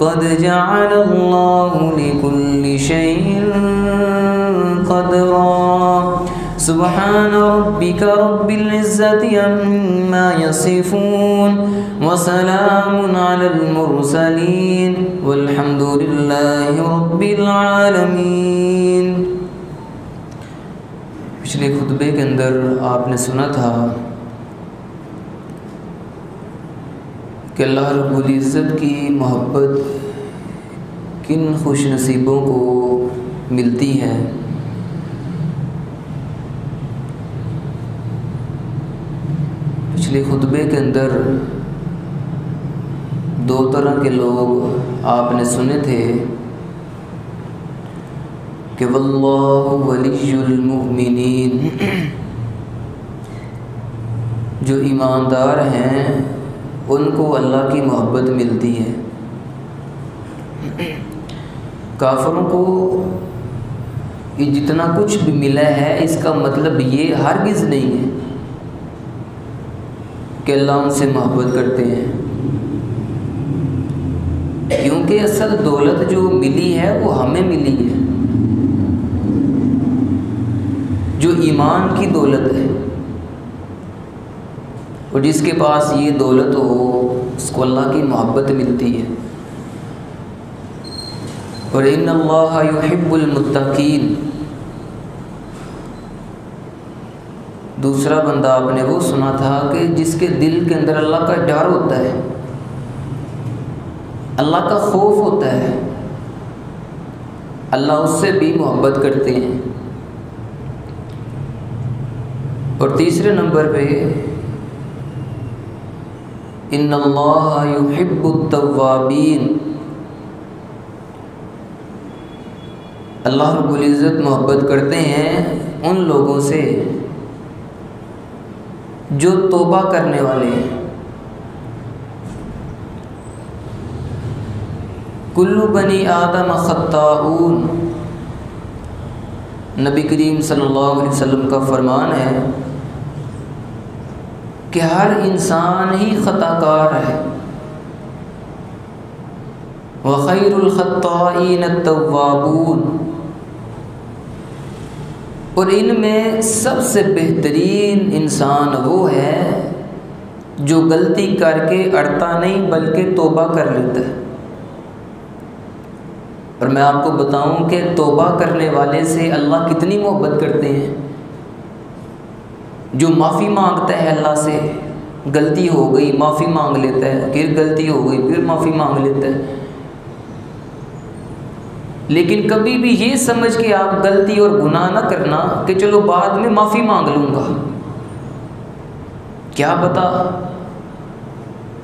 क़द जअलल्लाहु लिकुल्लि शैइन क़दरा। सुब्हान रब्बिका रब्बिल इज़्ज़ति अम्मा यसिफून व सलामुन अलल मुरसलीन वल्हम्दुलिल्लाहि रब्बिल आलमीन। पिछले खुतबे के अंदर आपने सुना था कि अल्लाह रब्बुल इज़्ज़त की मोहब्बत किन खुशनसीबों को मिलती है। पिछले खुतबे के अंदर दो तरह के लोग आपने सुने थे कि वल्लाहु वलियुल मुमिनीन, जो ईमानदार हैं उनको अल्लाह की मोहब्बत मिलती है। काफिरों को ये जितना कुछ भी मिला है इसका मतलब ये हरगिज़ नहीं है कि अल्लाह उनसे मोहब्बत करते हैं, क्योंकि असल दौलत जो मिली है वो हमें मिली है, जो ईमान की दौलत है। और जिसके पास ये दौलत हो उसको अल्लाह की मोहब्बत मिलती है। और इन्नल्लाहा युहिब्बुल मुत्तकीन, दूसरा बंदा आपने वो सुना था कि जिसके दिल के अंदर अल्लाह का डर होता है, अल्लाह का खौफ होता है, अल्लाह उससे भी मोहब्बत करते हैं। और तीसरे नंबर पे इन्नल्लाहा युहिब्बुत तव्वाबीन, अल्लाह रब्बुल इज़्ज़त मोहब्बत करते हैं उन लोगों से जो तौबा करने वाले हैं। कुल्लु बनी आदम खत्ताऊन, नबी करीम सल्लल्लाहु अलैहि वसल्लम का फरमान है कि हर इंसान ही खताकार है। व खैरुल खत्ताईन अत-तव्वाबून, और इनमें सबसे बेहतरीन इंसान वो है जो गलती करके अड़ता नहीं बल्कि तौबा कर लेता है। और मैं आपको बताऊं कि तौबा करने वाले से अल्लाह कितनी मोहब्बत करते हैं। जो माफ़ी मांगता है अल्लाह से, गलती हो गई माफ़ी मांग लेता है, फिर गलती हो गई फिर माफ़ी मांग लेता है, लेकिन कभी भी ये समझ के आप गलती और गुनाह ना करना कि चलो बाद में माफ़ी मांग लूँगा। क्या पता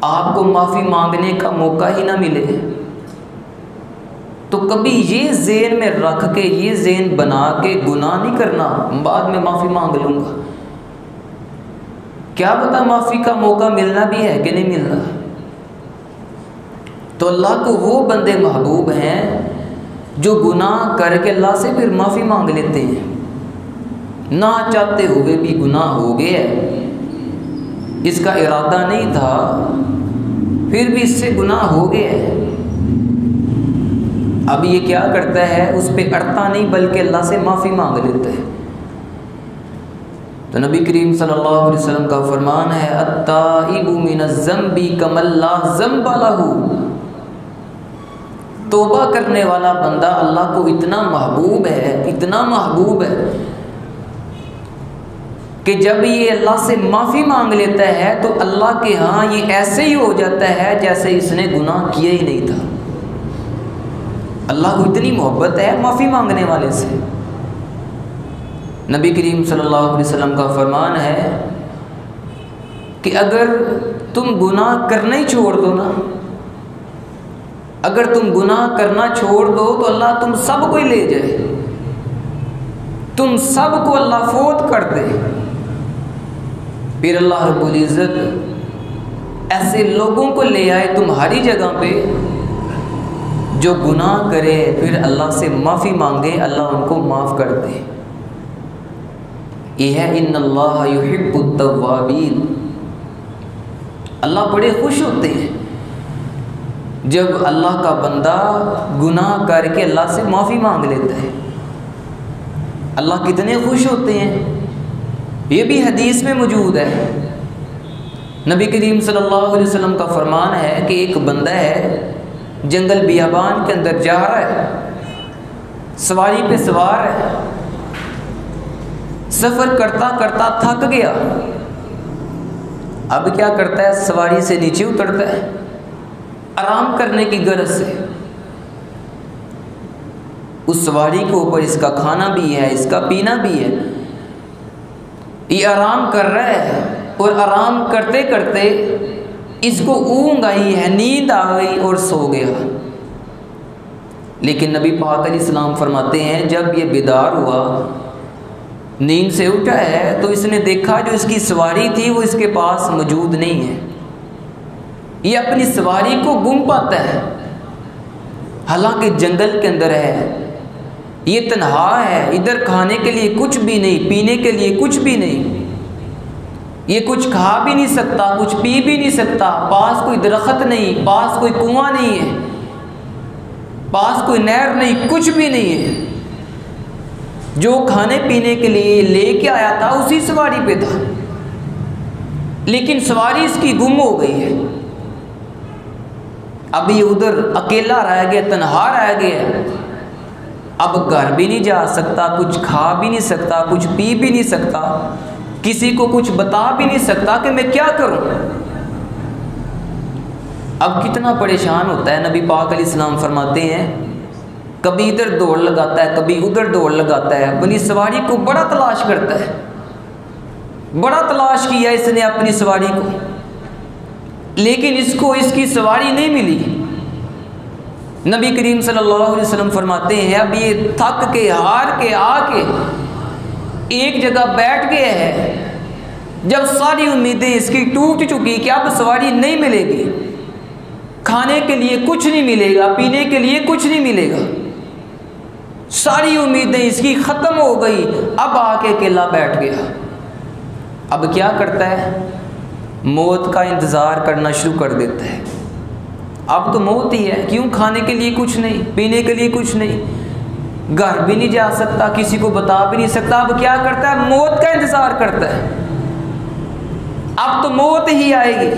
आपको माफ़ी मांगने का मौका ही ना मिले। तो कभी ये ज़हन में रख के, ये ज़हन बना के गुनाह नहीं करना, बाद में माफ़ी मांग लूँगा। क्या पता माफ़ी का मौका मिलना भी है कि नहीं मिलना। तो अल्लाह को वो बंदे महबूब हैं जो गुनाह करके अल्लाह से फिर माफ़ी मांग लेते हैं, ना चाहते हुए भी गुनाह हो गया, इसका इरादा नहीं था फिर भी इससे गुनाह हो गया। अब ये क्या करता है, उस पर अड़ता नहीं बल्कि अल्लाह से माफ़ी मांग लेता है। तो नबी करीम सल्लल्लाहु अलैहि वसल्लम का फरमान है अत्ताइबु मिनज़्ज़म्बि कमल्ला ज़म्ब लहू, तौबा करने वाला बंदा अल्लाह को इतना महबूब है, इतना महबूब है कि जब ये अल्लाह से माफ़ी मांग लेता है तो अल्लाह के यहाँ ये ऐसे ही हो जाता है जैसे इसने गुनाह किया ही नहीं था। अल्लाह को इतनी मोहब्बत है माफ़ी मांगने वाले से। नबी करीम सल्लल्लाहु अलैहि वसल्लम का फरमान है कि अगर तुम गुनाह करना ही छोड़ दो ना, अगर तुम गुनाह करना छोड़ दो तो अल्लाह तुम सबको ही ले जाए, तुम सबको अल्लाह फौत कर दे। फिर अल्लाह रब्बुल इज़्ज़त ऐसे लोगों को ले आए तुम्हारी जगह पे जो गुनाह करे, फिर अल्लाह से माफ़ी मांगे, अल्लाह उनको माफ़ कर दे। यह है इन्नल्लाह युहिब्बुत तव्वाबीन। अल्लाह बड़े खुश होते हैं जब अल्लाह का बंदा गुनाह करके अल्लाह से माफ़ी मांग लेता है, अल्लाह कितने खुश होते हैं। ये भी हदीस में मौजूद है। नबी करीम सल्लल्लाहु अलैहि वसल्लम का फरमान है कि एक बंदा है जंगल बियाबान के अंदर जा रहा है, सवारी पे सवार है, सफ़र करता करता थक गया। अब क्या करता है, सवारी से नीचे उतरता है आराम करने की गरज से। उस सवारी के ऊपर इसका खाना भी है, इसका पीना भी है, ये आराम कर रहा है और आराम करते करते इसको ऊँघ आई है, नींद आ गई और सो गया। लेकिन नबी पाक अलैहिस्सलाम फरमाते हैं जब ये बेदार हुआ, नींद से उठा है, तो इसने देखा जो इसकी सवारी थी वो इसके पास मौजूद नहीं है। ये अपनी सवारी को गुम पाता है, हालांकि जंगल के अंदर है, ये तन्हा है, इधर खाने के लिए कुछ भी नहीं, पीने के लिए कुछ भी नहीं, ये कुछ खा भी नहीं सकता, कुछ पी भी नहीं सकता, पास कोई दरख्त नहीं, पास कोई कुआं नहीं है, पास कोई नहर नहीं, कुछ भी नहीं है। जो खाने पीने के लिए लेके आया था उसी सवारी पे था, लेकिन सवारी इसकी गुम हो गई है। अब ये उधर अकेला रह गया, तन्हा रह गया, अब घर भी नहीं जा सकता, कुछ खा भी नहीं सकता, कुछ पी भी नहीं सकता, किसी को कुछ बता भी नहीं सकता कि मैं क्या करूं। अब कितना परेशान होता है। नबी पाक अलैहिस्सलाम फरमाते हैं कभी इधर दौड़ लगाता है, कभी उधर दौड़ लगाता है, अपनी सवारी को बड़ा तलाश करता है, बड़ा तलाश किया इसने अपनी सवारी को, लेकिन इसको इसकी सवारी नहीं मिली। नबी करीम सल्लल्लाहु अलैहि वसल्लम फरमाते हैं अब ये थक के हार के आके एक जगह बैठ गया है। जब सारी उम्मीदें इसकी टूट चुकी कि अब सवारी नहीं मिलेगी, खाने के लिए कुछ नहीं मिलेगा, पीने के लिए कुछ नहीं मिलेगा, सारी उम्मीदें इसकी ख़त्म हो गई, अब आके अकेला बैठ गया। अब क्या करता है, मौत का इंतज़ार करना शुरू कर देता है। अब तो मौत ही है, क्यों, खाने के लिए कुछ नहीं, पीने के लिए कुछ नहीं, घर भी नहीं जा सकता, किसी को बता भी नहीं सकता। अब क्या करता है, मौत का इंतज़ार करता है, अब तो मौत ही आएगी।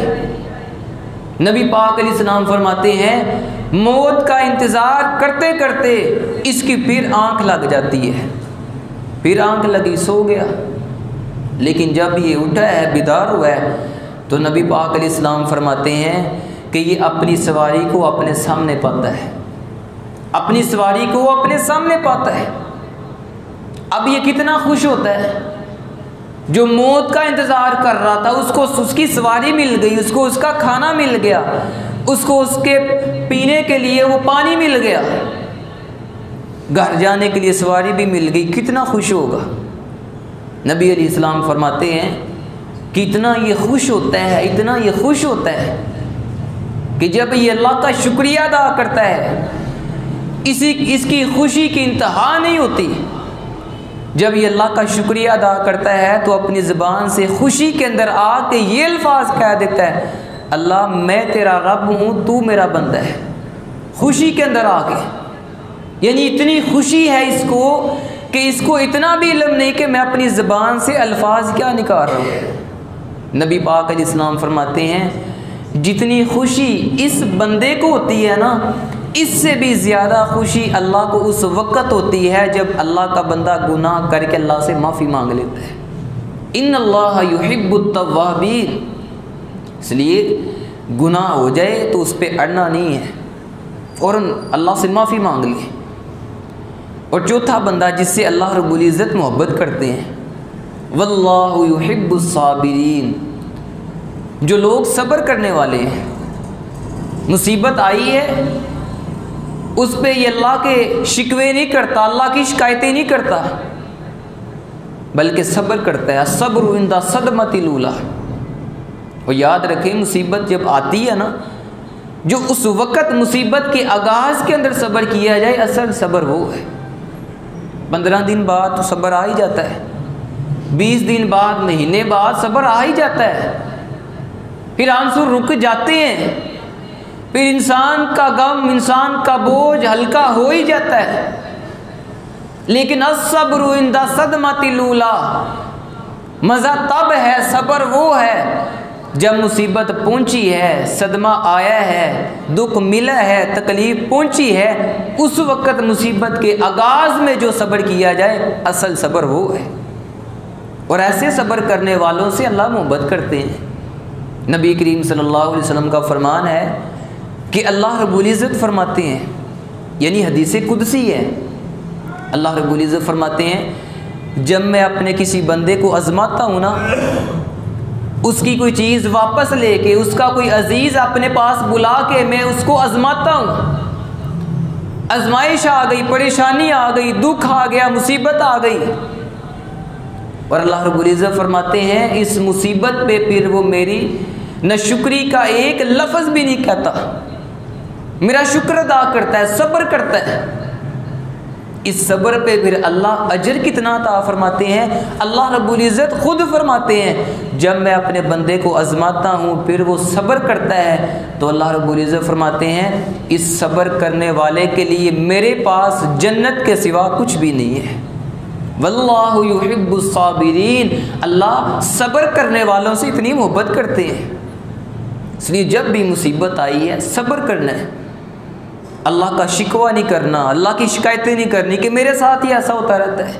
नबी पाक अलैहिस्सलाम फरमाते हैं मौत का इंतज़ार करते करते इसकी फिर आंख लग जाती है, फिर आंख लगी, सो गया। लेकिन जब ये उठा है, बेदार हुआ है, तो नबी पाक अलैहिस्सलाम फरमाते हैं कि ये अपनी सवारी को अपने सामने पाता है, अपनी सवारी को अपने सामने पाता है। अब ये कितना खुश होता है। जो मौत का इंतज़ार कर रहा था उसको उसकी सवारी मिल गई, उसको उसका खाना मिल गया, उसको उसके पीने के लिए वो पानी मिल गया, घर जाने के लिए सवारी भी मिल गई, कितना खुश होगा। नबी अलैहिस्सलाम फरमाते हैं कि इतना ये खुश होता है, इतना ये खुश होता है कि जब ये अल्लाह का शुक्रिया अदा करता है इसकी खुशी की इंतहा नहीं होती। जब ये अल्लाह का शुक्रिया अदा करता है तो अपनी ज़बान से खुशी के अंदर आके ये अल्फाज कह देता है, अल्लाह मैं तेरा रब हूँ, तू मेरा बंदा है। खुशी के अंदर आके, यानी इतनी खुशी है इसको कि इसको इतना भी इल्म नहीं कि मैं अपनी ज़बान से अल्फाज क्या निकाल रहा हूँ। नबी पाक अलैहिस्सलाम फरमाते हैं जितनी खुशी इस बंदे को होती है ना, इससे भी ज़्यादा खुशी अल्लाह को उस वक़्त होती है जब अल्लाह का बंदा गुनाह करके अल्लाह से माफ़ी मांग लेता है। इन्नल्लाह युहिब्बुत तव्वाबीन, इसलिए गुनाह हो जाए तो उस पर अड़ना नहीं है, फ़ौरन अल्लाह से माफ़ी मांग ले। और चौथा बंदा जिससे अल्लाह रब्बुल इज़्ज़त मोहब्बत करते हैं, वल्लाहु युहिब्बुस साबिरीन, जो लोग सब्र करने वाले हैं। मुसीबत आई है उस पे ये अल्लाह के शिकवे नहीं करता, अल्लाह की शिकायतें नहीं करता, बल्कि सब्र करता है। सब्र इंदा सदमतिल उला। और याद रखें मुसीबत जब आती है ना, जो उस वक़्त मुसीबत के आगाज़ के अंदर सब्र किया जाए, असल सब्र वो है। 15 दिन बाद तो सब्र आ ही जाता है, 20 दिन बाद, महीने बाद सब्र आ ही जाता है, फिर आंसू रुक जाते हैं, फिर इंसान का गम, इंसान का बोझ हल्का हो ही जाता है। लेकिन अस्सब्रु इंदा सदमतिल ऊला, मज़ा तब है, सब्र वो है जब मुसीबत पहुंची है, सदमा आया है, दुख मिला है, तकलीफ पहुंची है, उस वक़्त मुसीबत के आगाज़ में जो सब्र किया जाए, असल सब्र वो है। और ऐसे सब्र करने वालों से अल्लाह मोहब्बत करते हैं। नबी करीम सल्लल्लाहु अलैहि वसल्लम का फरमान है कि अल्लाह रब्बुल इज़्ज़त फरमाते हैं, यानी हदीस कुदसी है, अल्लाह रब्बुल इज़्ज़त फरमाते हैं, जब मैं अपने किसी बंदे को आज़माता हूँ ना, उसकी कोई चीज़ वापस लेके, उसका कोई अजीज़ अपने पास बुला के मैं उसको आज़माता हूँ, आजमाइश आ गई, परेशानी आ गई, दुख आ गया, मुसीबत आ गई, और अल्लाह रब्बुल इज़्ज़त फरमाते हैं इस मुसीबत पे फिर वो मेरी नाशुक्री का एक लफ्ज़ भी नहीं कहता, मेरा शुक्र अदा करता है, सब्र करता है। इस सब्र पे फिर अल्लाह अजर कितना अता फरमाते हैं। अल्लाह रब्बुल इज़्ज़त खुद फरमाते हैं, जब मैं अपने बंदे को आज़माता हूँ फिर वो सब्र करता है, तो अल्लाह रब्बुल इज़्ज़त फरमाते हैं इस सब्र करने वाले के लिए मेरे पास जन्नत के सिवा कुछ भी नहीं है। वल्लाहु युहिब्बुस साबिरीन, अल्लाह सब्र करने वालों से इतनी मोहब्बत करते हैं। इसलिए जब भी मुसीबत आई है सब्र करना है, अल्लाह का शिकवा नहीं करना, अल्लाह की शिकायतें नहीं करनी कि मेरे साथ ही ऐसा होता रहता है,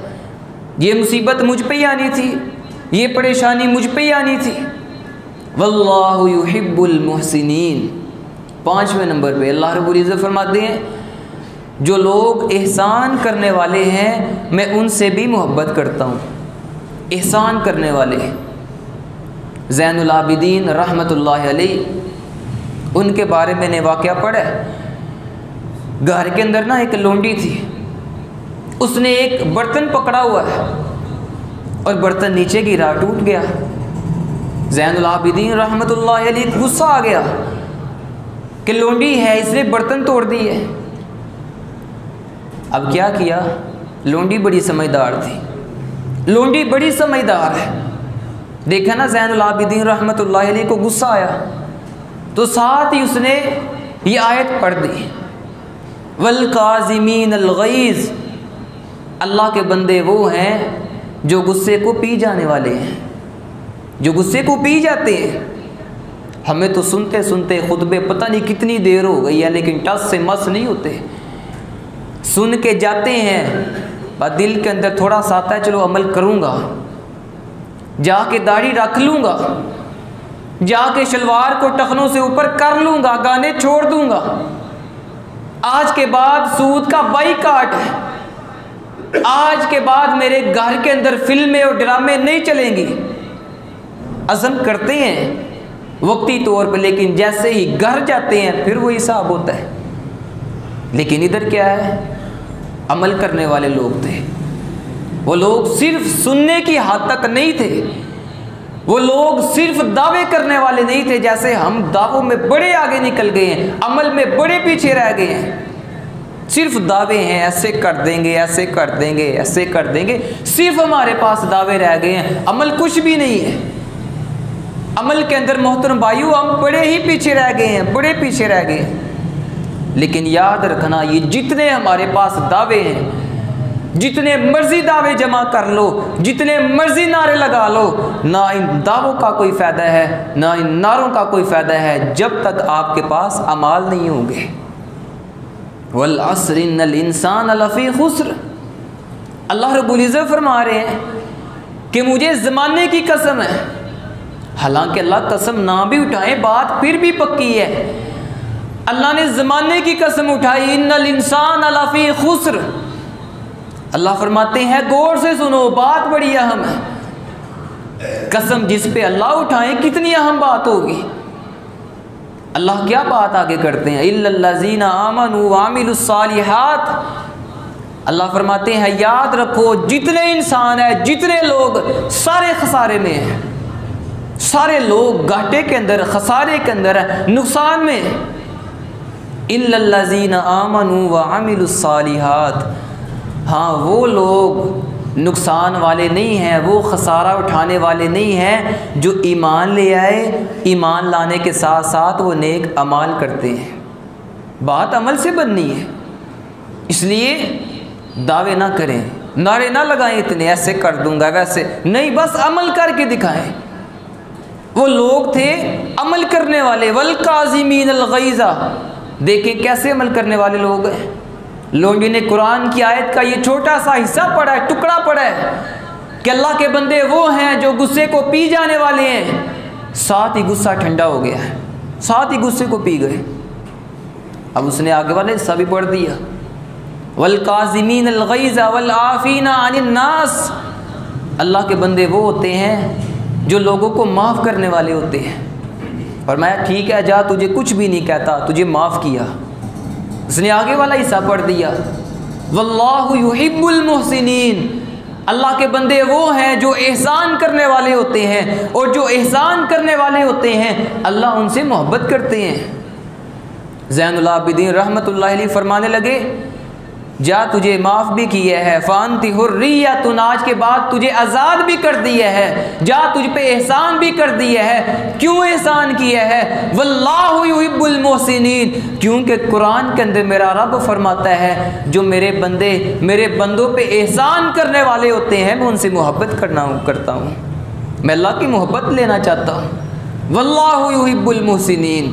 ये मुसीबत मुझ पे ही आनी थी, ये परेशानी मुझ पे ही आनी थी। वल्लाहु युहिब्बुल मुहसिनीन। 5वें नंबर पे अल्लाह रब्बुल इज़्ज़त फरमाते हैं, जो लोग एहसान करने वाले हैं मैं उनसे भी मोहब्बत करता हूँ। एहसान करने वाले ज़ैनुल आबिदीन रहमतुल्लाहि अलैहि, उनके बारे में मैंने वाक़या पढ़ा है। घर के अंदर ना एक लोंडी थी, उसने एक बर्तन पकड़ा हुआ है और बर्तन नीचे गिरा, टूट गया। ज़ैनुल आबिदीन रहमतुल्लाहि अलैहि गुस्सा आ गया कि लोंडी है, इसने बर्तन तोड़ दी है। अब क्या किया, लोंडी बड़ी समझदार थी, लोंडी बड़ी समझदार है। देखा ना ज़ैनुल आबिदीन रहमतुल्लाहि अलैहि को गुस्सा आया, तो साथ ही उसने ये आयत पढ़ दी, वल काज़िमीन अल गैज़, अल्लाह के बंदे वो हैं जो गुस्से को पी जाने वाले हैं, जो गुस्से को पी जाते हैं। हमें तो सुनते सुनते खुतबे पता नहीं कितनी देर हो गई है, लेकिन टस से मस नहीं होते। सुन के जाते हैं, पर दिल के अंदर थोड़ा सा आता है चलो अमल करूँगा, जाके दाढ़ी रख लूँगा, जाके शलवार को टखनों से ऊपर कर लूँगा, गाने छोड़ दूँगा, आज के बाद सूद का बाइकाट है, आज के बाद मेरे घर के अंदर फिल्में और ड्रामे नहीं चलेंगी। अज़म करते हैं वक्ती तौर पर, लेकिन जैसे ही घर जाते हैं फिर वो हिसाब होता है। लेकिन इधर क्या है, अमल करने वाले लोग थे। वो लोग सिर्फ सुनने की हद तक नहीं थे, वो लोग सिर्फ दावे करने वाले नहीं थे। जैसे हम दावों में बड़े आगे निकल गए हैं, अमल में बड़े पीछे रह गए हैं। सिर्फ दावे हैं, ऐसे कर देंगे, ऐसे कर देंगे, ऐसे कर देंगे, सिर्फ हमारे पास दावे रह गए हैं, अमल कुछ भी नहीं है। अमल के अंदर मोहतरम भाइयों हम बड़े ही पीछे रह गए हैं, बड़े पीछे रह गए हैं। लेकिन याद रखना, ये जितने हमारे पास दावे हैं, जितने मर्जी दावे जमा कर लो, जितने मर्जी नारे लगा लो, ना इन दावों का कोई फ़ायदा है, ना इन नारों का कोई फ़ायदा है, जब तक आपके पास अमाल नहीं होंगे। वल अस्र इन्नल इंसान लफ़ी खुस्र, अल्लाह रब्बुल इज़्ज़त फरमा रहे हैं कि मुझे ज़माने की कसम है। हालांकि अल्लाह कसम ना भी उठाए, बात फिर भी पक्की है। अल्लाह ने ज़माने की कसम उठाई, इन्नल इंसान लफ़ी खुस्र। अल्लाह फरमाते हैं गौर से सुनो, बात बड़ी अहम है। कसम जिस पे अल्लाह उठाए कितनी अहम बात होगी। अल्लाह क्या बात आगे करते हैं, इल्लल्लज़ीना आमनू व अमिलुस्सालिहात। अल्लाह फरमाते हैं याद रखो, जितने इंसान है, जितने लोग, सारे खसारे में हैं, सारे लोग घाटे के अंदर, खसारे के अंदर है, नुकसान में। इल्लल्लज़ीना आमनू व अमिलुस्सालिहात, हाँ वो लोग नुकसान वाले नहीं हैं, वो खसारा उठाने वाले नहीं हैं जो ईमान ले आए, ईमान लाने के साथ साथ वो नेक अमाल करते हैं। बात अमल से बननी है। इसलिए दावे ना करें, नारे ना लगाएं इतने, ऐसे कर दूंगा वैसे नहीं, बस अमल करके दिखाएं। वो लोग थे अमल करने वाले, वल काज़िमीन अल गैज़ा। देखें कैसे अमल करने वाले लोग हैं। लोगों ने कुरान की आयत का ये छोटा सा हिस्सा पढ़ा है, टुकड़ा पढ़ा है कि अल्लाह के बंदे वो हैं जो गुस्से को पी जाने वाले हैं, साथ ही गुस्सा ठंडा हो गया है, साथ ही गुस्से को पी गए। अब उसने आगे वाले हिस्सा भी पढ़ दिया, वल काज़िमीन अल गैज़ा वल आफ़ीना अनिन नास। अल्लाह के बंदे वो होते हैं जो लोगों को माफ़ करने वाले होते हैं। और मैं ठीक है जा, तुझे कुछ भी नहीं कहता, तुझे माफ़ किया। उसने आगे वाला हिस्सा पढ़ दिया, वल्लाहु युहिब्बुल मुहसिनीन। अल्लाह के बंदे वो हैं जो एहसान करने वाले होते हैं, और जो एहसान करने वाले होते हैं अल्लाह उनसे मोहब्बत करते हैं। ज़ैनुल आबिदीन रहमतुल्लाह अलैहि फरमाने लगे, जा तुझे माफ़ भी किया है, फ़ानती हुर्रियतुन, आज के बाद तुझे आज़ाद भी कर दिया है, जा तुझ पे एहसान भी कर दिया है। क्यों एहसान किया है? वल्लाहु युहिब्बुल मुहसिनीन, क्योंकि कुरान के अंदर मेरा रब फरमाता है जो मेरे बंदों पे एहसान करने वाले होते हैं मैं उनसे मोहब्बत करता हूँ, मैं अल्लाह की मोहब्बत लेना चाहता हूँ। वल्लाहु युहिब्बुल मुहसिनीन,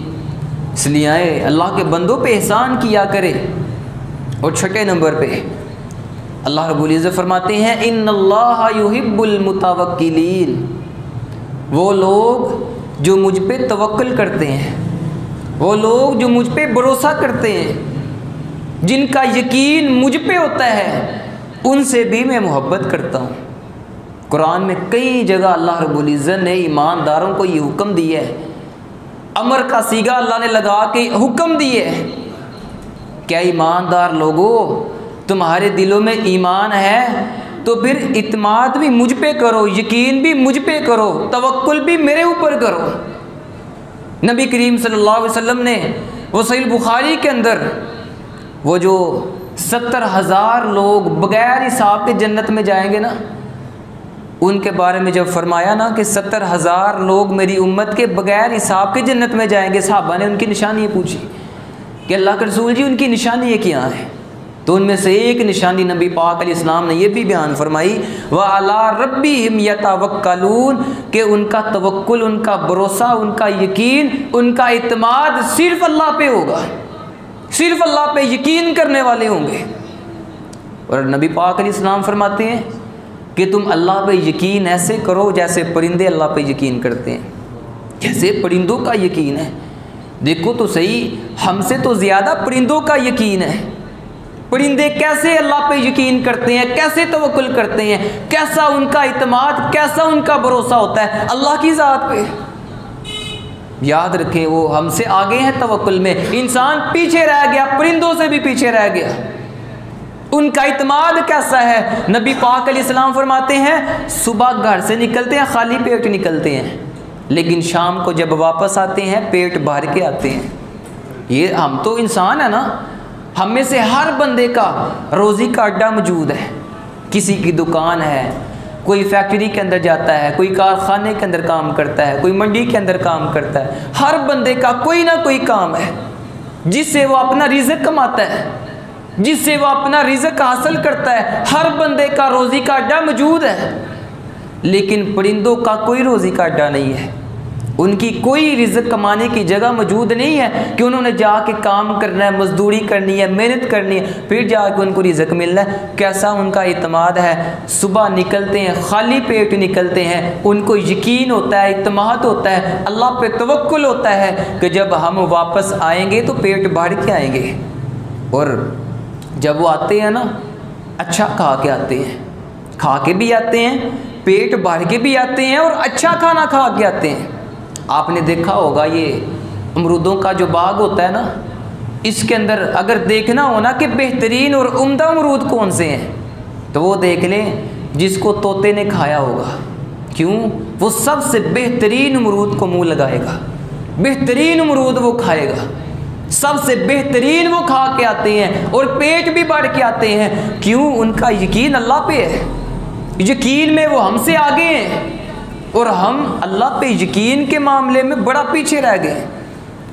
इसलिए आए अल्लाह के बंदों पे एहसान किया करे। और छठे नंबर पे अल्लाह रब्बुल इज़्ज़त फरमाते हैं, इन्नल्लाह युहिब्बुल मुतवक्किलीन। वो लोग जो मुझ पे तवक्कुल करते हैं, वो लोग जो मुझ पे भरोसा करते हैं, जिनका यकीन मुझ पे होता है, उनसे भी मैं मोहब्बत करता हूँ। कुरान में कई जगह अल्लाह रब्बुल इज़्ज़त ने ईमानदारों को ये हुक्म दिया है, अमर का सीगा अल्लाह ने लगा के हुक्म दिए है, क्या ईमानदार लोगों तुम्हारे दिलों में ईमान है तो फिर इत्माद भी मुझ पे करो, यकीन भी मुझ पे करो, तवक्कुल भी मेरे ऊपर करो। नबी करीम सल्लल्लाहु अलैहि वसल्लम ने वो सहीह बुखारी के अंदर वो जो 70,000 लोग बगैर हिसाब के जन्नत में जाएंगे ना, उनके बारे में जब फरमाया ना कि 70,000 लोग मेरी उम्मत के बगैर हिसाब के जन्नत में जाएंगे, सहाबा ने उनकी निशानी पूछी कि अल्लाह के रसूल जी उनकी निशानी क्या है? तो उनमें से एक निशानी नबी पाक अलैहिस्सलाम ने यह भी बयान फरमाई, व अला रब्बिहिम यतवक्कलून, कि उनका तवक्कुल, उनका भरोसा, उनका यकीन, उनका इत्माद सिर्फ अल्लाह पे होगा, सिर्फ अल्लाह पे यकीन करने वाले होंगे। और नबी पाक अलैहिस्सलाम फरमाते हैं कि तुम अल्लाह पे यकीन ऐसे करो जैसे परिंदे अल्लाह पे यकीन करते हैं, जैसे परिंदों का यकीन है। देखो तो सही, हमसे तो ज़्यादा परिंदों का यकीन है। परिंदे कैसे अल्लाह पे यकीन करते हैं, कैसे तवक्कुल करते हैं, कैसा उनका इत्माद, कैसा उनका भरोसा होता है अल्लाह की ज़ात पे। याद रखें वो हमसे आगे हैं तवक्कुल में, इंसान पीछे रह गया, परिंदों से भी पीछे रह गया। उनका इत्माद कैसा है? नबी पाक अलैहिस्सलाम फरमाते हैं सुबह घर से निकलते हैं खाली पेट निकलते हैं, लेकिन शाम को जब वापस आते हैं पेट भर के आते हैं। ये हम तो इंसान है ना, हम में से हर बंदे का रोज़ी का अड्डा मौजूद है। किसी की दुकान है, कोई फैक्ट्री के अंदर जाता है, कोई कारखाने के अंदर काम करता है, कोई मंडी के अंदर काम करता है। हर बंदे का कोई ना कोई काम है जिससे वो अपना रिज़्क़ कमाता है, जिससे वो अपना रिज़्क़ हासिल करता है। हर बंदे का रोज़ी का अड्डा मौजूद है, लेकिन परिंदों का कोई रोज़ी का अड्डा नहीं है। उनकी कोई रिज़्क़ कमाने की जगह मौजूद नहीं है कि उन्होंने जाके काम करना है, मजदूरी करनी है, मेहनत करनी है, फिर जाके उनको रिज़्क़ मिलना है। कैसा उनका इत्माद है? सुबह निकलते हैं खाली पेट निकलते हैं, उनको यकीन होता है, इत्माद होता है, अल्लाह पे तवक्कुल होता है कि जब हम वापस आएंगे तो पेट भर के आएंगे। और जब वो आते हैं ना, अच्छा खा के आते हैं, खा के भी आते हैं, पेट भर के भी आते हैं और अच्छा खाना खा के आते हैं। आपने देखा होगा ये अमरूदों का जो बाग होता है ना, इसके अंदर अगर देखना हो ना कि बेहतरीन और उम्दा अमरूद कौन से हैं, तो वो देख लें जिसको तोते ने खाया होगा। क्यों? वो सबसे बेहतरीन अमरूद को मुंह लगाएगा, बेहतरीन अमरूद वो खाएगा, सबसे बेहतरीन वो खा के आते हैं और पेट भी भर के आते हैं। क्यों? उनका यकीन अल्लाह पे है, यकीन में वो हमसे आगे हैं और हम अल्लाह पे यकीन के मामले में बड़ा पीछे रह गए।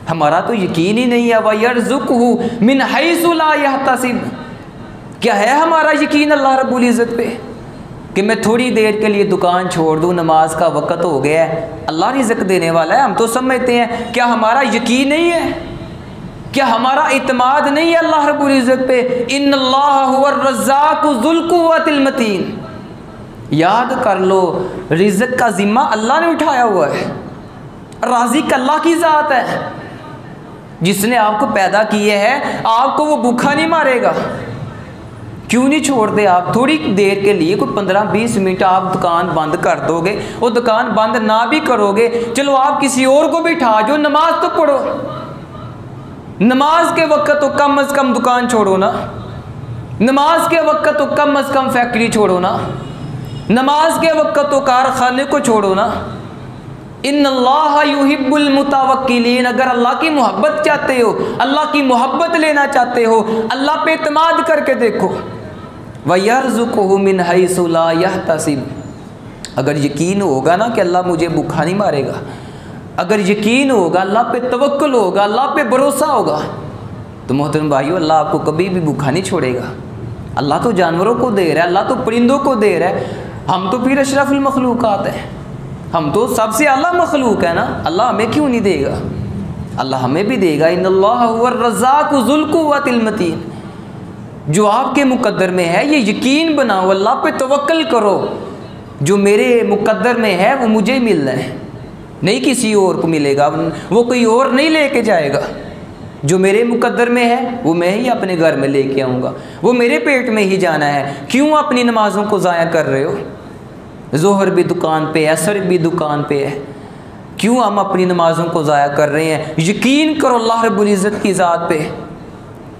हमारा तो यकीन ही नहीं है। वयर्ज़ुक़हु मिन हैसु ला यहतसिब, क्या है हमारा यकीन अल्लाह रब्बुल इज़्ज़त पे कि मैं थोड़ी देर के लिए दुकान छोड़ दूँ, नमाज का वक़्त हो गया है, अल्लाह रिज़्क़ देने वाला है, हम तो समझते हैं। क्या हमारा यकीन नहीं है? क्या हमारा इत्माद नहीं है अल्लाह रब्बुल इज़्ज़त पे? इन्नल्लाह हुवर रज़्ज़ाक़ु ज़ुल कुव्वतिल मतीन। याद कर लो, रिज़्क़ का ज़िम्मा अल्लाह ने उठाया हुआ है। राज़िक़ अल्लाह की ज़ात है, जिसने आपको पैदा किए है, आपको वो भूखा नहीं मारेगा। क्यों नहीं छोड़ते आप थोड़ी देर के लिए, कोई 15-20 मिनट आप दुकान बंद कर दोगे, वो दुकान बंद ना भी करोगे, चलो आप किसी और को बिठा जो, नमाज तो पढ़ो। नमाज के वक्त तो कम अज़ कम दुकान छोड़ो ना, नमाज के वक्त तो कम अज़ कम फैक्ट्री छोड़ो ना, नमाज के वक्त तो कारखाने को छोड़ो ना। इन्नल्लाह युहिब्बुल मुतवक्किलीन। अगर अल्लाह की मोहब्बत चाहते हो, अल्लाह की मोहब्बत लेना चाहते हो, अल्लाह पे इत्माद करके देखो। वयर्ज़ुक़हु मिन हैसु ला यहतसिब। अगर यकीन होगा ना कि अल्लाह मुझे भूखा नहीं मारेगा, अगर यकीन होगा, अल्लाह पे तवक्कुल होगा, अल्लाह पे भरोसा होगा, तो मोहतरम भाइयों, अल्लाह आपको कभी भी भूखा नहीं छोड़ेगा। अल्लाह तो जानवरों को दे रहा है, अल्लाह तो परिंदों को दे रहा है, हम तो फिर अशरफुल मखलूक़ात हैं, हम तो सबसे आला मखलूक है ना। अल्लाह हमें क्यों नहीं देगा? अल्लाह हमें भी देगा। इन्नल्लाह हुवर रज़्ज़ाक़ु ज़ुल कुव्वतिल मतीन। जो आपके मुक़द्दर में है, ये यकीन बनाओ, अल्लाह पे तवक्कल करो, जो मेरे मुक़द्दर में है वो मुझे मिलना है, नहीं किसी और को मिलेगा, वो कोई और नहीं लेके जाएगा। जो मेरे मुक़द्दर में है वो मैं ही अपने घर में लेके आऊँगा, वो मेरे पेट में ही जाना है। क्यों अपनी नमाज़ों को ज़ाया कर रहे हो? ज़ोहर भी दुकान पे है, असर भी दुकान पे है, क्यों हम अपनी नमाज़ों को ज़ाया कर रहे हैं? यकीन करो अल्लाह रब्बुल इज़्ज़त की ज़ात पे।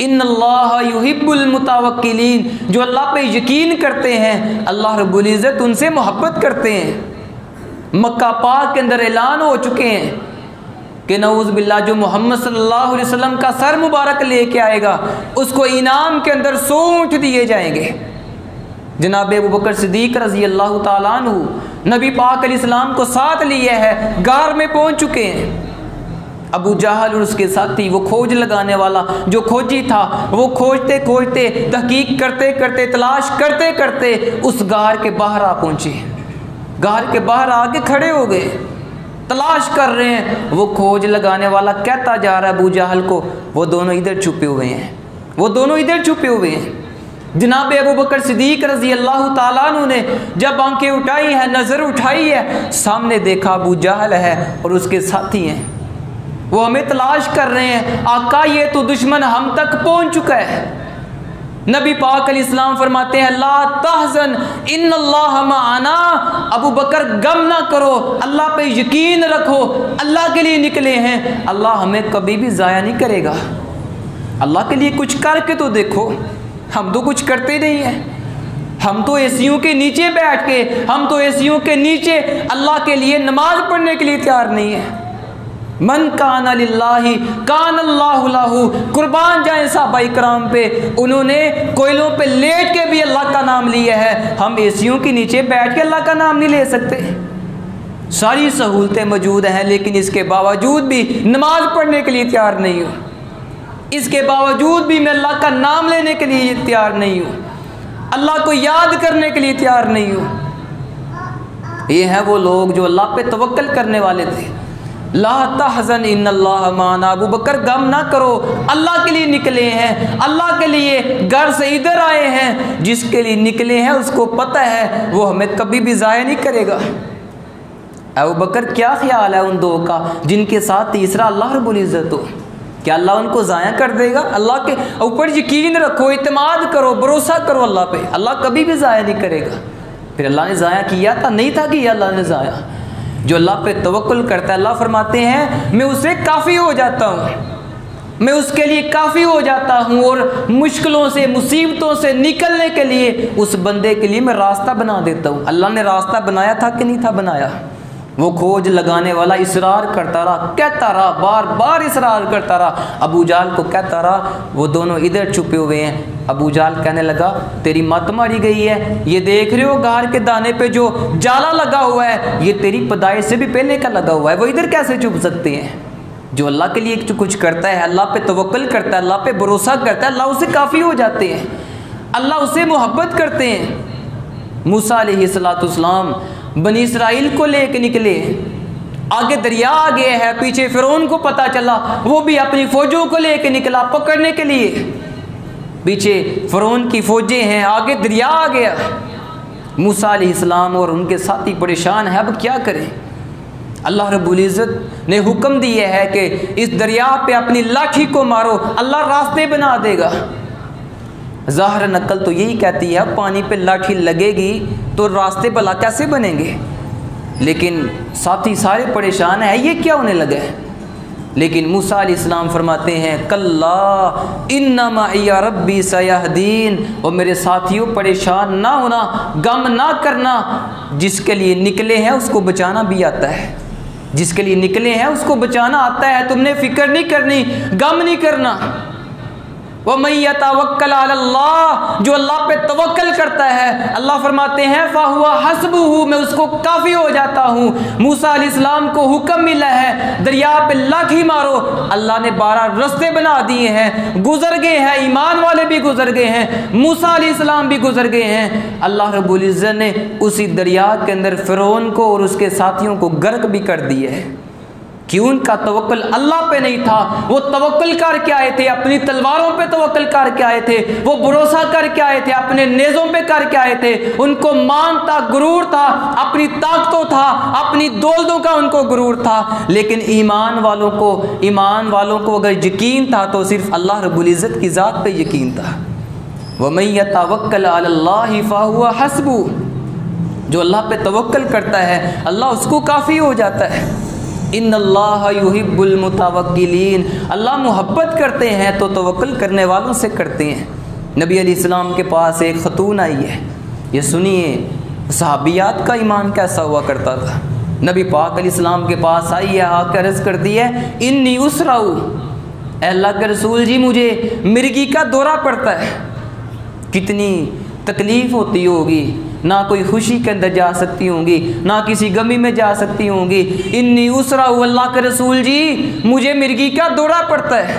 इन्नल्लाह युहिब्बुल मुतवक्किलीन। जो अल्लाह पे यकीन करते हैं, अल्लाह रब्बुल इज़्ज़त उनसे मोहब्बत करते हैं। मक्का पाक के अंदर ऐलान हो चुके हैं कि नऊज़ बिल्लाह, जो मोहम्मद सल्लल्लाहु अलैहि वसल्लम का सर मुबारक लेके आएगा, उसको इनाम के अंदर 100 ऊँट दिए जाएंगे। जनाब अबू बकर सिद्दीक़ रज़ी अल्लाह ताला अन्हु नबी पाक अलैहिस्सलाम को साथ लिए है, गार में पहुंच चुके हैं। अबू जहल और उसके साथी, वो खोज लगाने वाला जो खोजी था, वो खोजते खोजते, तहकीक करते करते, तलाश करते करते उस गार के बाहर आ पहुँचे। गार के बाहर आके खड़े हो गए, तलाश कर रहे हैं। वो खोज लगाने वाला कहता जा रहा है अबू जहल को, वो दोनों इधर छुपे हुए हैं, वो दोनों इधर छुपे हुए हैं। जनाब अबू बकर सिद्दीक़ रज़ी अल्लाह ताला अन्हु ने जब आंखें उठाई है, नज़र उठाई है, सामने देखा अबू जहल है और उसके साथी हैं, वो हमें तलाश कर रहे हैं। आका, ये तो दुश्मन हम तक पहुंच चुका है। नबी पाक अलैहिस्सलाम फरमाते हैं, ला तहज़न इन्नल्लाह मअना। अबू बकर गम ना करो, अल्लाह पे यकीन रखो, अल्लाह के लिए निकले हैं, अल्लाह हमें कभी भी ज़ाया नहीं करेगा। अल्लाह के लिए कुछ करके तो देखो। हम तो कुछ करते नहीं हैं, हम तो एसियों के नीचे बैठ के, हम तो एसियों के नीचे अल्लाह के लिए नमाज पढ़ने के लिए तैयार नहीं है। मन काना लिल्लाहि कान अल्लाहु लहू। कुर्बान जाए सहाबा इकराम पे, उन्होंने कोयलों पे लेट के भी अल्लाह का नाम लिया है। हम एसियों के नीचे बैठ के अल्लाह का नाम नहीं ले सकते। सारी सहूलतें मौजूद हैं, लेकिन इसके बावजूद भी नमाज पढ़ने के लिए तैयार नहीं हूँ, इसके बावजूद भी मैं अल्लाह का नाम लेने के लिए तैयार नहीं हूँ, अल्लाह को याद करने के लिए तैयार नहीं हूँ। ये हैं वो लोग जो अल्लाह पे तवक्कल करने वाले थे। ला तहज़न इन्नल्लाह माना। अबू बकर गम ना करो, अल्लाह के लिए निकले हैं, अल्लाह के लिए घर से इधर आए हैं। जिसके लिए निकले हैं उसको पता है वो हमें कभी भी ज़ाया नहीं करेगा। अबू बकर, क्या ख्याल है उन दो का जिनके साथ तीसरा अल्लाह रब्बुल इज़्ज़त हो? क्या अल्लाह उनको ज़ाया कर देगा? अल्लाह के ऊपर यकीन रखो, इत्माद करो, भरोसा करो अल्लाह पे, अल्लाह कभी भी ज़ाया नहीं करेगा। फिर अल्लाह ने ज़ाया किया था? नहीं था कि अल्लाह ने ज़ाया। जो अल्लाह पे तवक्कुल करता है, अल्लाह फरमाते हैं मैं उससे काफ़ी हो जाता हूँ, मैं उसके लिए काफ़ी हो जाता हूँ, और मुश्किलों से, मुसीबतों से निकलने के लिए उस बंदे के लिए मैं रास्ता बना देता हूँ। अल्लाह ने रास्ता बनाया था कि नहीं था बनाया? वो खोज लगाने वाला इसरार करता रहा, कहता रहा, बार बार इसरार करता रहा, अबू जहल को कहता रहा। वो दोनों इधर छुपे हुए हैं। अबू जहल कहने लगा, तेरी मत मारी गई है, ये देख रहे हो गार के दाने पे जो जाला लगा हुआ है, ये तेरी पैदाइश से भी पहले का लगा हुआ है, वो इधर कैसे छुप सकते हैं? जो अल्लाह के लिए जो कुछ करता है, अल्लाह पे तवक्कुल करता है, अल्लाह पे भरोसा करता है, अल्लाह उससे काफ़ी हो जाते हैं, अल्लाह उससे मोहब्बत करते हैं। मूसा अलैहिस्सलाम बनी इसराइल को लेके निकले, आगे दरिया आ गया है, पीछे फ़िरौन को पता चला, वो भी अपनी फ़ौजों को लेके निकला पकड़ने के लिए। पीछे फ़िरौन की फ़ौजें हैं, आगे दरिया आ गया। मूसा अलैहिस्सलाम और उनके साथी परेशान हैं, अब क्या करें। अल्लाह रब्बुल इज़्ज़त ने हुक्म दिया है कि इस दरिया पे अपनी लाठी को मारो, अल्लाह रास्ते बना देगा। ज़ाहिर नकल तो यही कहती है पानी पे लाठी लगेगी तो रास्ते भला कैसे बनेंगे, लेकिन साथी सारे परेशान हैं, ये क्या होने लगा है। लेकिन मूसा अलैहिस्सलाम फरमाते हैं कल्ला इन्ना मइया रब्बी सयहदीन, और मेरे साथियों परेशान ना होना, गम ना करना, जिसके लिए निकले हैं उसको बचाना भी आता है, जिसके लिए निकले हैं उसको बचाना आता है। तुमने फ़िक्र नहीं करनी, गम नहीं करना। व मन यतवक्कल अलल्लाह, जो अल्लाह पे तवक्कल करता है, अल्लाह फरमाते हैं फ़हुवा हस्बुहु, मैं उसको काफ़ी हो जाता हूँ। मूसा अलैहिस्सलाम को हुक्म मिला है दरिया पे लाठी मारो, अल्लाह ने 12 रास्ते बना दिए हैं, गुजर गए हैं, ईमान वाले भी गुजर गए हैं, मूसा अलैहिस्सलाम भी गुजर गए हैं। अल्लाह रब्बुल इज़्ज़त ने उसी दरिया के अंदर फ़िरौन को और उसके साथियों को गर्क भी कर दिया है। क्यों? उनका तवक्कुल अल्लाह पे नहीं था। वो तवक्कुल करके आए थे, अपनी तलवारों पे तवक्कुल करके आए थे, वो भरोसा करके आए थे, अपने नेज़ों पे करके आए थे। उनको मान था, गुरूर था, अपनी ताकतों था, अपनी दौलतों का उनको गुरूर था। लेकिन ईमान वालों को अगर यकीन था तो सिर्फ अल्लाह रब्बुल इज़्ज़त की ज़ात पे यकीन था। वमन यतवक्कल अलल्लाहि फ़हुवा हस्बुहु, जो अल्लाह पे तवक्कुल करता है अल्लाह उसको काफ़ी हो जाता है। इन्नल्लाह युहिब्बुल मुतवक्किलीन, अल्लाह मोहब्बत करते हैं तो तवक्कुल करने वालों से करते हैं। नबी अलैहिस्सलाम के पास एक खतून आई है, ये सुनिए सहाबियात का ईमान कैसा हुआ करता था। नबी पाक अलैहिस्सलाम के पास आई है, आकर अर्ज़ करती है इन्नी उसराऊ, अल्लाह के रसूल जी मुझे मिर्गी का दौरा पड़ता है। कितनी तकलीफ़ होती होगी, ना कोई खुशी के अंदर जा सकती होंगी, ना किसी गमी में जा सकती होंगी। इन्नी उसरा, अल्लाह के रसूल जी मुझे मिर्गी का दौरा पड़ता है।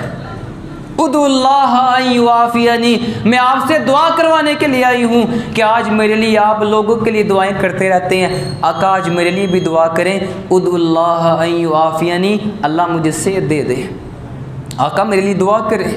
उदुल्लाह युआफियनी, मैं आपसे दुआ करवाने के लिए आई हूँ कि आज मेरे लिए आप लोगों के लिए दुआएं करते रहते हैं, आका आज मेरे लिए भी दुआ करें। उदुल्लाह युआफियनी, अल्लाह मुझे सेहत दे दे, आका मेरे लिए दुआ करें।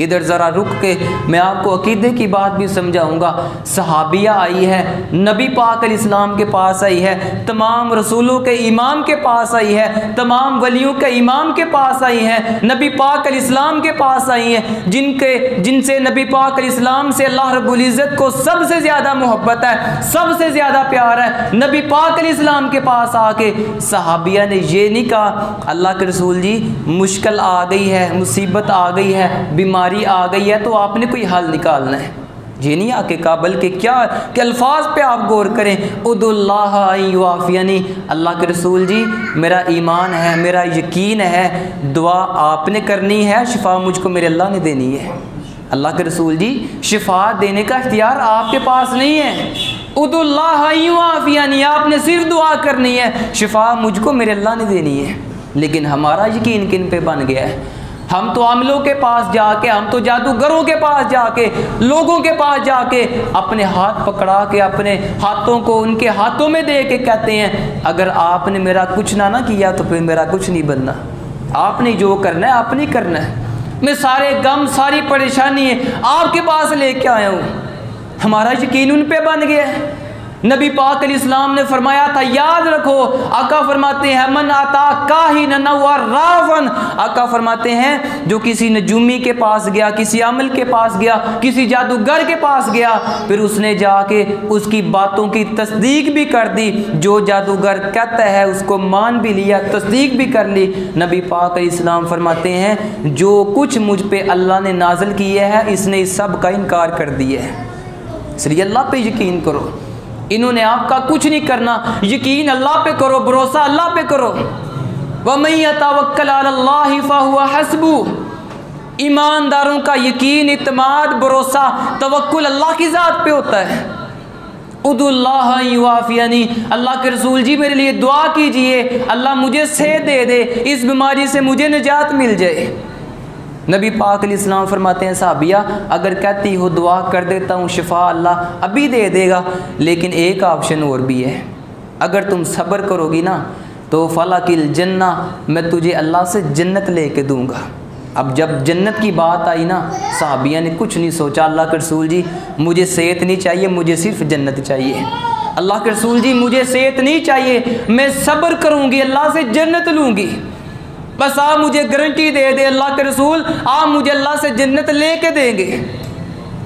इधर ज़रा रुक के मैं आपको अकीदे की बात भी समझाऊंगा। सहाबिया आई है, नबी पाक अलैहिस्सलाम के पास आई है, तमाम रसूलों के इमाम के पास आई है, तमाम वलियों के इमाम के पास आई है, नबी पाक अलैहिस्सलाम के पास आई हैं, जिनसे नबी पाक अलैहिस्सलाम से अल्लाह रब्बुल इज़्ज़त को सबसे ज़्यादा मोहब्बत है, सबसे ज़्यादा प्यार है। नबी पाक अलैहिस्सलाम के पास आके सहाबिया ने ये नहीं कहा अल्लाह के रसूल जी मुश्किल आ गई है, मुसीबत आ गई है, बीमारी आ गई है तो आपने कोई हल निकालना है, ये नहीं आके कहा, बल्कि क्या कि अल्फाज पे आप गौर करें। उदुल्लाह युआफियनी, अल्लाह के रसूल जी मेरा ईमान है, मेरा यकीन है, दुआ आपने करनी है, शिफा मुझको मेरे अल्लाह ने देनी है। अल्लाह के रसूल जी शिफा देने का इख्तियार आपके पास नहीं है। उदुल्लाह युआफियनी, आपने सिर्फ दुआ करनी है, शिफा मुझको मेरे अल्लाह ने देनी है। लेकिन हमारा यकीन किन पे बन गया है? हम तो आमिलों के पास जाके, हम तो जादूगरों के पास जाके, लोगों के पास जाके अपने हाथ पकड़ा के अपने हाथों को उनके हाथों में दे के कहते हैं अगर आपने मेरा कुछ ना किया तो फिर मेरा कुछ नहीं बनना, आपने जो करना है आपने करना है, मैं सारे गम सारी परेशानी है आपके पास लेके आया हूँ। हमारा यकीन उन पे बन गया है। नबी पाक अलैहिस्सलाम ने फरमाया था, याद रखो, आका फरमाते हैं मन आता काहिनन व रावन, आका फरमाते हैं जो किसी नजूमी के पास गया, किसी अमल के पास गया, किसी जादूगर के पास गया, फिर उसने जाके उसकी बातों की तस्दीक भी कर दी, जो जादूगर कहता है उसको मान भी लिया, तस्दीक भी कर ली। नबी पाक अलैहिस्सलाम फरमाते हैं जो कुछ मुझ पे अल्लाह ने नाजिल किया है इसने इस सब का इनकार कर दिया है, इसलिए अल्लाह पे यकीन करो। इन्होंने आपका कुछ नहीं करना, यकीन अल्लाह पे करो, भरोसा अल्लाह पे करो। वमन यतवक्कल अलल्लाहि फहुवा हस्बुहु, ईमानदारों का यकीन, इत्माद, भरोसा, तवक्कुल अल्लाह की ज़ात पे होता है। उदुल्लाह युआफियनी, अल्लाह के रसूल जी मेरे लिए दुआ कीजिए, अल्लाह मुझे सेहत दे दे, इस बीमारी से मुझे निजात मिल जाए। नबी पाक अलैहिस्सलाम फरमाते हैं, साहबिया अगर कहती हो दुआ कर देता हूँ शिफा अल्लाह अभी दे देगा, लेकिन एक ऑप्शन और भी है, अगर तुम सब्र करोगी ना तो फलाकिल जन्ना, मैं तुझे अल्लाह से जन्नत लेके दूँगा। अब जब जन्नत की बात आई ना, साहबिया ने कुछ नहीं सोचा, अल्लाह के रसूल जी मुझे सेहत नहीं चाहिए, मुझे सिर्फ जन्नत चाहिए। अल्लाह के रसूल जी मुझे सेहत नहीं चाहिए, मैं सब्र करूँगी, अल्लाह से जन्नत लूँगी, बस आप मुझे गारंटी दे दे अल्लाह के रसूल, आप मुझे अल्लाह से जन्नत लेके देंगे।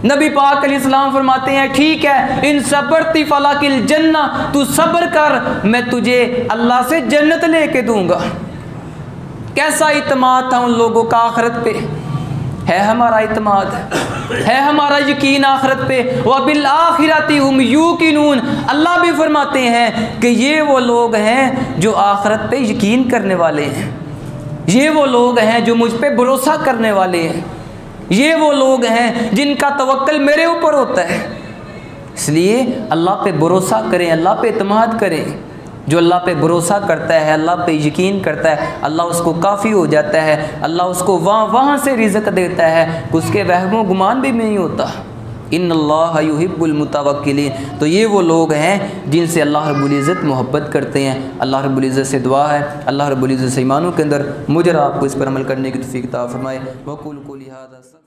नबी पाक अलैहिस्सलाम फरमाते हैं, ठीक है, इन सब्रती फलाकिल जन्ना, तू सब्र कर, मैं तुझे अल्लाह से जन्नत लेके दूँगा। कैसा इत्मीनान था उन लोगों का आखिरत पे, है हमारा इत्मीनान, है हमारा यकीन आखिरत पे। व बिल आखिरति हुम यूकिनून, अल्लाह भी फरमाते हैं कि ये वो लोग हैं जो आखिरत पे यकीन करने वाले हैं, ये वो लोग हैं जो मुझ पे भरोसा करने वाले हैं, ये वो लोग हैं जिनका तवक्कल मेरे ऊपर होता है। इसलिए अल्लाह पे भरोसा करें, अल्लाह पे इत्मीनान करें। जो अल्लाह पे भरोसा करता है, अल्लाह पे यकीन करता है, अल्लाह उसको काफ़ी हो जाता है, अल्लाह उसको वहाँ से रिज़्क़ देता है, उसके वहमो गुमान भी नहीं होता। इन्नल्लाह युहिब्बुल मुतवक्किलीन, तो ये वो लोग हैं जिनसे अल्लाह रब्बुल इज़्ज़त मोहब्बत करते हैं। अल्लाह रब्बुल इज़्ज़त से दुआ है, अल्लाह रब्बुल इज़्ज़त से ईमानों के अंदर मुझे आपको इस पर अमल करने की तौफ़ीक़ अता फ़रमाए। वक़ूलु क़ौली हाज़ा।